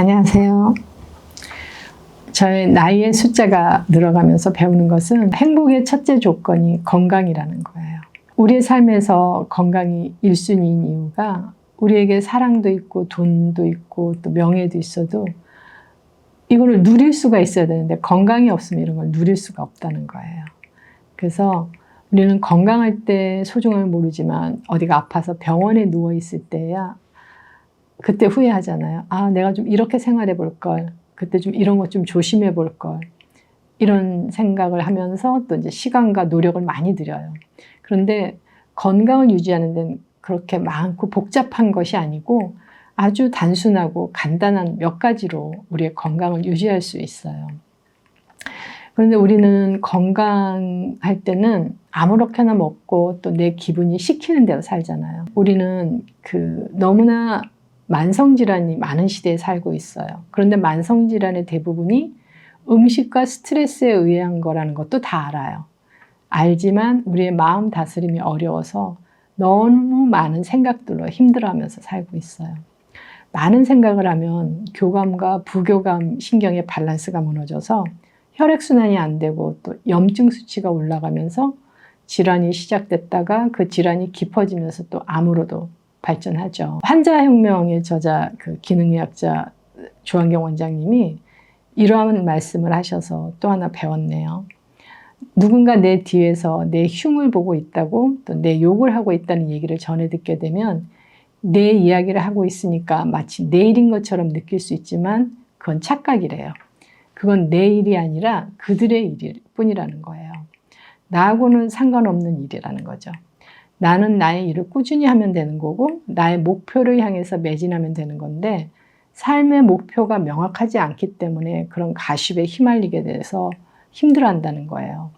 안녕하세요. 저의 나이의 숫자가 늘어가면서 배우는 것은 행복의 첫째 조건이 건강이라는 거예요. 우리의 삶에서 건강이 1순위인 이유가 우리에게 사랑도 있고 돈도 있고 또 명예도 있어도 이거를 누릴 수가 있어야 되는데 건강이 없으면 이런 걸 누릴 수가 없다는 거예요. 그래서 우리는 건강할 때 소중함을 모르지만 어디가 아파서 병원에 누워 있을 때야 그때 후회하잖아요. 아, 내가 좀 이렇게 생활해 볼 걸. 그때 좀 이런 것 좀 조심해 볼 걸. 이런 생각을 하면서 또 이제 시간과 노력을 많이 들여요. 그런데 건강을 유지하는 데는 그렇게 많고 복잡한 것이 아니고 아주 단순하고 간단한 몇 가지로 우리의 건강을 유지할 수 있어요. 그런데 우리는 건강할 때는 아무렇게나 먹고 또 내 기분이 시키는 대로 살잖아요. 우리는 너무나 만성질환이 많은 시대에 살고 있어요. 그런데 만성질환의 대부분이 음식과 스트레스에 의한 거라는 것도 다 알아요. 알지만 우리의 마음 다스림이 어려워서 너무 많은 생각들로 힘들어하면서 살고 있어요. 많은 생각을 하면 교감과 부교감 신경의 밸런스가 무너져서 혈액순환이 안 되고 또 염증 수치가 올라가면서 질환이 시작됐다가 그 질환이 깊어지면서 또 암으로도 발전하죠. 환자혁명의 저자 기능의학자 조한경 원장님이 이러한 말씀을 하셔서 또 하나 배웠네요. 누군가 내 뒤에서 내 흉을 보고 있다고 또 내 욕을 하고 있다는 얘기를 전해 듣게 되면 내 이야기를 하고 있으니까 마치 내 일인 것처럼 느낄 수 있지만 그건 착각이래요. 그건 내 일이 아니라 그들의 일일 뿐이라는 거예요. 나하고는 상관없는 일이라는 거죠. 나는 나의 일을 꾸준히 하면 되는 거고 나의 목표를 향해서 매진하면 되는 건데 삶의 목표가 명확하지 않기 때문에 그런 가십에 휘말리게 돼서 힘들어한다는 거예요.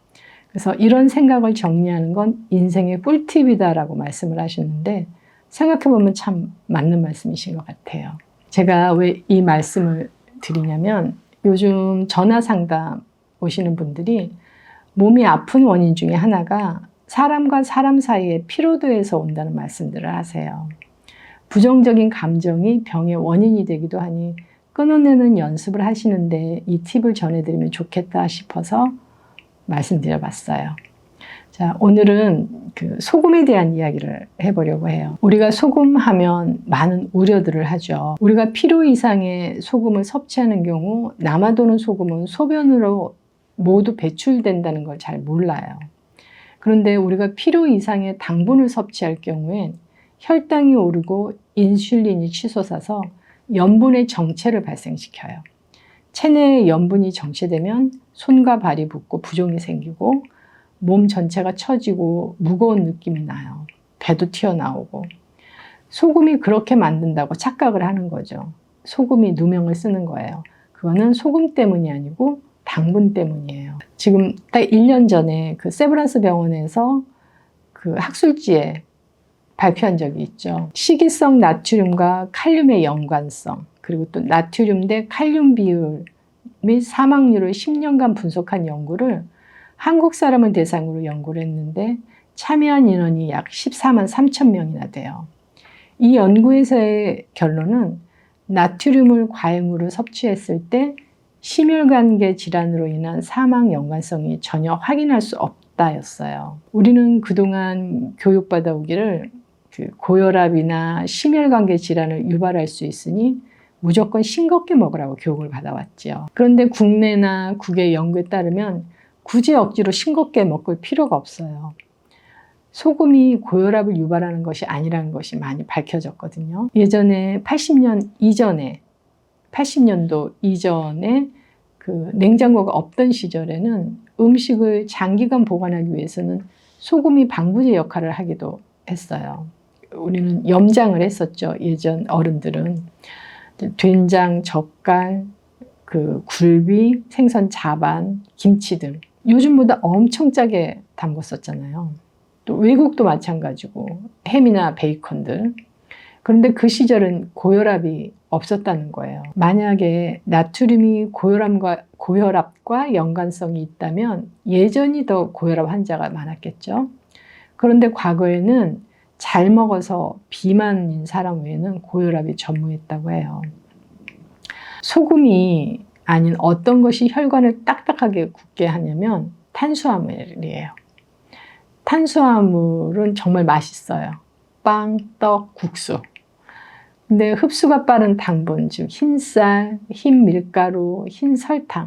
그래서 이런 생각을 정리하는 건 인생의 꿀팁이다라고 말씀을 하셨는데 생각해보면 참 맞는 말씀이신 것 같아요. 제가 왜 이 말씀을 드리냐면 요즘 전화 상담 오시는 분들이 몸이 아픈 원인 중에 하나가 사람과 사람 사이의 피로도에서 온다는 말씀들을 하세요. 부정적인 감정이 병의 원인이 되기도 하니 끊어내는 연습을 하시는데 이 팁을 전해드리면 좋겠다 싶어서 말씀드려봤어요. 자, 오늘은 소금에 대한 이야기를 해보려고 해요. 우리가 소금하면 많은 우려들을 하죠. 우리가 필요 이상의 소금을 섭취하는 경우 남아도는 소금은 소변으로 모두 배출된다는 걸 잘 몰라요. 그런데 우리가 필요 이상의 당분을 섭취할 경우엔 혈당이 오르고 인슐린이 치솟아서 염분의 정체를 발생시켜요. 체내에 염분이 정체되면 손과 발이 붓고 부종이 생기고 몸 전체가 처지고 무거운 느낌이 나요. 배도 튀어나오고. 소금이 그렇게 만든다고 착각을 하는 거죠. 소금이 누명을 쓰는 거예요. 그거는 소금 때문이 아니고 당분 때문이에요. 지금 딱 1년 전에 세브란스 병원에서 학술지에 발표한 적이 있죠. 식이성 나트륨과 칼륨의 연관성, 그리고 또 나트륨 대 칼륨 비율 및 사망률을 10년간 분석한 연구를 한국 사람을 대상으로 연구를 했는데 참여한 인원이 약 14만 3천 명이나 돼요. 이 연구에서의 결론은 나트륨을 과잉으로 섭취했을 때 심혈관계 질환으로 인한 사망 연관성이 전혀 확인할 수 없다였어요. 우리는 그동안 교육받아 오기를 고혈압이나 심혈관계 질환을 유발할 수 있으니 무조건 싱겁게 먹으라고 교육을 받아왔죠. 그런데 국내나 국외 연구에 따르면 굳이 억지로 싱겁게 먹을 필요가 없어요. 소금이 고혈압을 유발하는 것이 아니라는 것이 많이 밝혀졌거든요. 예전에 80년도 이전에 냉장고가 없던 시절에는 음식을 장기간 보관하기 위해서는 소금이 방부제 역할을 하기도 했어요. 우리는 염장을 했었죠. 예전 어른들은. 된장, 젓갈, 굴비, 생선 자반, 김치 등 요즘보다 엄청 짜게 담궜었잖아요. 또 외국도 마찬가지고 햄이나 베이컨들. 그런데 그 시절은 고혈압이 없었다는 거예요. 만약에 나트륨이 고혈압과 연관성이 있다면 예전이 더 고혈압 환자가 많았겠죠. 그런데 과거에는 잘 먹어서 비만인 사람 외에는 고혈압이 전무했다고 해요. 소금이 아닌 어떤 것이 혈관을 딱딱하게 굳게 하냐면 탄수화물이에요. 탄수화물은 정말 맛있어요. 빵, 떡, 국수. 근데 흡수가 빠른 당분, 즉 흰쌀, 흰 밀가루, 흰 설탕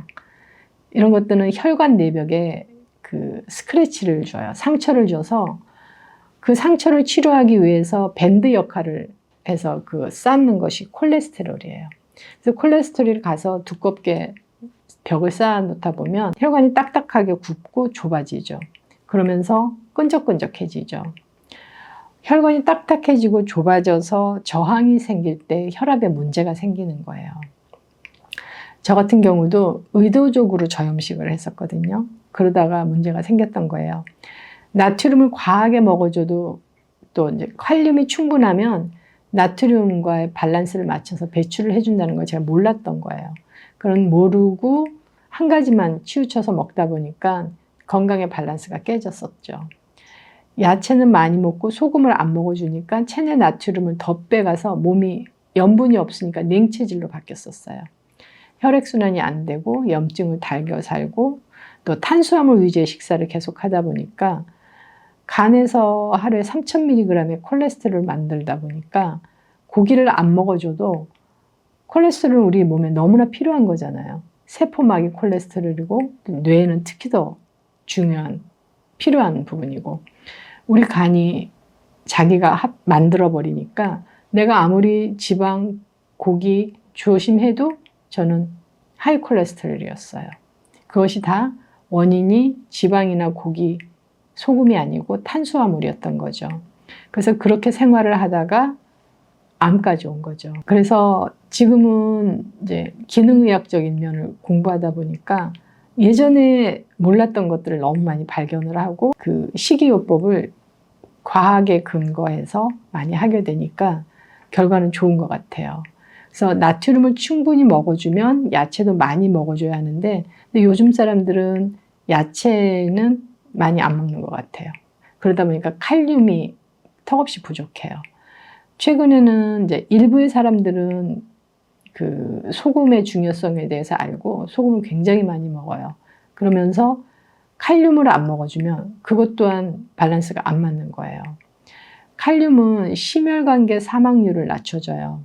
이런 것들은 혈관 내벽에 그 스크래치를 줘요. 상처를 줘서 그 상처를 치료하기 위해서 밴드 역할을 해서 그 쌓는 것이 콜레스테롤이에요. 그래서 콜레스테롤이 가서 두껍게 벽을 쌓아 놓다 보면 혈관이 딱딱하게 굽고 좁아지죠. 그러면서 끈적끈적해지죠. 혈관이 딱딱해지고 좁아져서 저항이 생길 때 혈압에 문제가 생기는 거예요. 저 같은 경우도 의도적으로 저염식을 했었거든요. 그러다가 문제가 생겼던 거예요. 나트륨을 과하게 먹어줘도 또 이제 칼륨이 충분하면 나트륨과의 밸런스를 맞춰서 배출을 해준다는 걸 제가 몰랐던 거예요. 그런 모르고 한 가지만 치우쳐서 먹다 보니까 건강의 밸런스가 깨졌었죠. 야채는 많이 먹고 소금을 안 먹어주니까 체내 나트륨을 더 빼가서 몸이 염분이 없으니까 냉체질로 바뀌었었어요. 혈액순환이 안 되고 염증을 달겨 살고 또 탄수화물 위주의 식사를 계속 하다 보니까 간에서 하루에 3000mg의 콜레스테롤을 만들다 보니까 고기를 안 먹어줘도 콜레스테롤은 우리 몸에 너무나 필요한 거잖아요. 세포막이 콜레스테롤이고 뇌에는 특히 더 중요한 필요한 부분이고 우리 간이 자기가 만들어 버리니까 내가 아무리 지방, 고기 조심해도 저는 하이 콜레스테롤이었어요. 그것이 다 원인이 지방이나 고기, 소금이 아니고 탄수화물이었던 거죠. 그래서 그렇게 생활을 하다가 암까지 온 거죠. 그래서 지금은 이제 기능의학적인 면을 공부하다 보니까 예전에 몰랐던 것들을 너무 많이 발견을 하고 그 식이요법을 과학에 근거해서 많이 하게 되니까 결과는 좋은 것 같아요. 그래서 나트륨을 충분히 먹어주면 야채도 많이 먹어줘야 하는데 근데 요즘 사람들은 야채는 많이 안 먹는 것 같아요. 그러다 보니까 칼륨이 턱없이 부족해요. 최근에는 이제 일부의 사람들은 그 소금의 중요성에 대해서 알고 소금을 굉장히 많이 먹어요. 그러면서 칼륨을 안 먹어주면 그것 또한 밸런스가 안 맞는 거예요. 칼륨은 심혈관계 사망률을 낮춰줘요.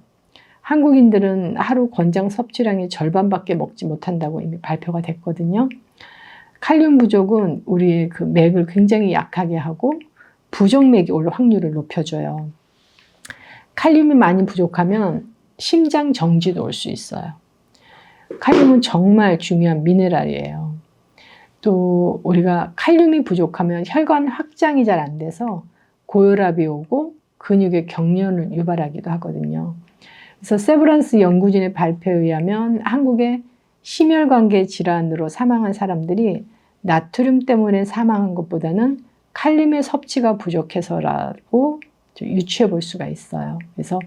한국인들은 하루 권장 섭취량의 절반밖에 먹지 못한다고 이미 발표가 됐거든요. 칼륨 부족은 우리의 그 맥을 굉장히 약하게 하고 부정맥이 올 확률을 높여줘요. 칼륨이 많이 부족하면 심장 정지도 올 수 있어요. 칼륨은 정말 중요한 미네랄이에요. 또 우리가 칼륨이 부족하면 혈관 확장이 잘 안 돼서 고혈압이 오고 근육의 경련을 유발하기도 하거든요. 그래서 세브란스 연구진의 발표에 의하면 한국의 심혈관계 질환으로 사망한 사람들이 나트륨 때문에 사망한 것보다는 칼륨의 섭취가 부족해서라고 유추해 볼 수가 있어요. 그래서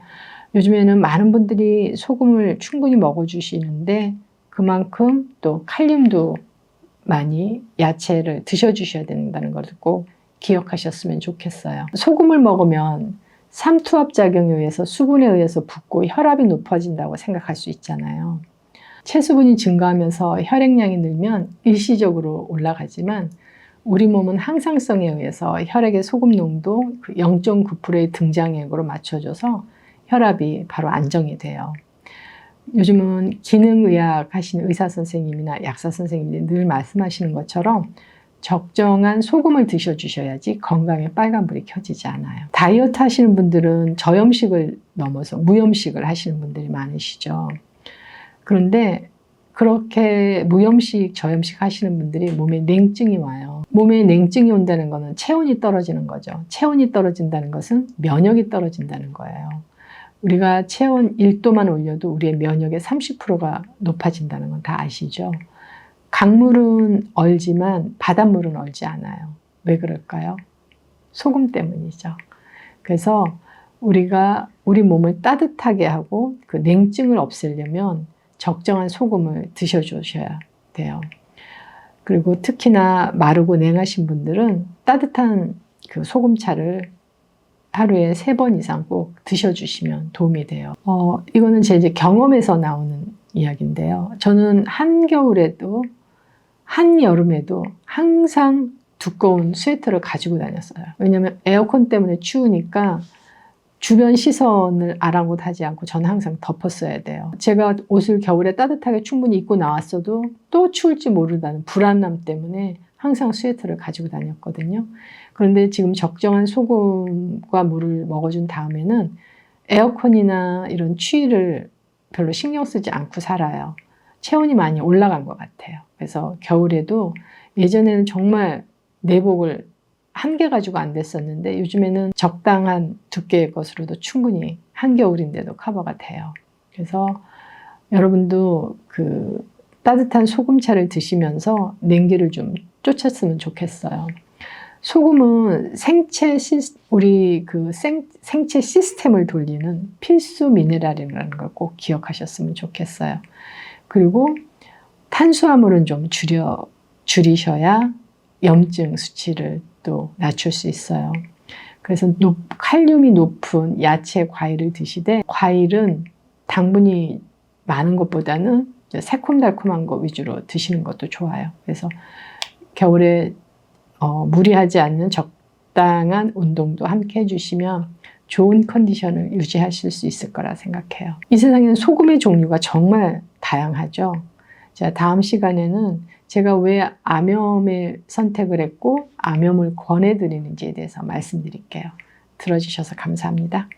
요즘에는 많은 분들이 소금을 충분히 먹어주시는데 그만큼 또 칼륨도 많이 야채를 드셔주셔야 된다는 것을 꼭 기억하셨으면 좋겠어요. 소금을 먹으면 삼투압작용에 의해서 수분에 의해서 붓고 혈압이 높아진다고 생각할 수 있잖아요. 체수분이 증가하면서 혈액량이 늘면 일시적으로 올라가지만 우리 몸은 항상성에 의해서 혈액의 소금 농도 0.9%의 등장액으로 맞춰줘서 혈압이 바로 안정이 돼요. 요즘은 기능의학 하시는 의사 선생님이나 약사 선생님들이 늘 말씀하시는 것처럼 적정한 소금을 드셔주셔야지 건강에 빨간불이 켜지지 않아요. 다이어트 하시는 분들은 저염식을 넘어서 무염식을 하시는 분들이 많으시죠. 그런데 그렇게 무염식, 저염식 하시는 분들이 몸에 냉증이 와요. 몸에 냉증이 온다는 것은 체온이 떨어지는 거죠. 체온이 떨어진다는 것은 면역이 떨어진다는 거예요. 우리가 체온 1도만 올려도 우리의 면역의 30%가 높아진다는 건 다 아시죠? 강물은 얼지만 바닷물은 얼지 않아요. 왜 그럴까요? 소금 때문이죠. 그래서 우리가 우리 몸을 따뜻하게 하고 그 냉증을 없애려면 적정한 소금을 드셔주셔야 돼요. 그리고 특히나 마르고 냉하신 분들은 따뜻한 그 소금차를 하루에 3번 이상 꼭 드셔주시면 도움이 돼요. 이거는 제 이제 경험에서 나오는 이야기인데요. 저는 한겨울에도 한여름에도 항상 두꺼운 스웨터를 가지고 다녔어요. 왜냐하면 에어컨 때문에 추우니까 주변 시선을 아랑곳하지 않고 저는 항상 덮었어야 돼요. 제가 옷을 겨울에 따뜻하게 충분히 입고 나왔어도 또 추울지 모른다는 불안감 때문에 항상 스웨터를 가지고 다녔거든요. 그런데 지금 적정한 소금과 물을 먹어준 다음에는 에어컨이나 이런 추위를 별로 신경 쓰지 않고 살아요. 체온이 많이 올라간 것 같아요. 그래서 겨울에도 예전에는 정말 내복을 한 개 가지고 안 됐었는데 요즘에는 적당한 두께의 것으로도 충분히 한겨울인데도 커버가 돼요. 그래서 여러분도 그 따뜻한 소금차를 드시면서 냉기를 좀 쫓았으면 좋겠어요. 소금은 우리 그 생체 시스템을 돌리는 필수 미네랄이라는 걸 꼭 기억하셨으면 좋겠어요. 그리고 탄수화물은 좀 줄이셔야 염증 수치를 또 낮출 수 있어요. 그래서 칼륨이 높은 야채, 과일을 드시되 과일은 당분이 많은 것보다는 새콤달콤한 거 위주로 드시는 것도 좋아요. 그래서 겨울에 무리하지 않는 적당한 운동도 함께 해주시면 좋은 컨디션을 유지하실 수 있을 거라 생각해요. 이 세상에는 소금의 종류가 정말 다양하죠. 자, 다음 시간에는 제가 왜 암염을 선택을 했고 암염을 권해드리는지에 대해서 말씀드릴게요. 들어주셔서 감사합니다.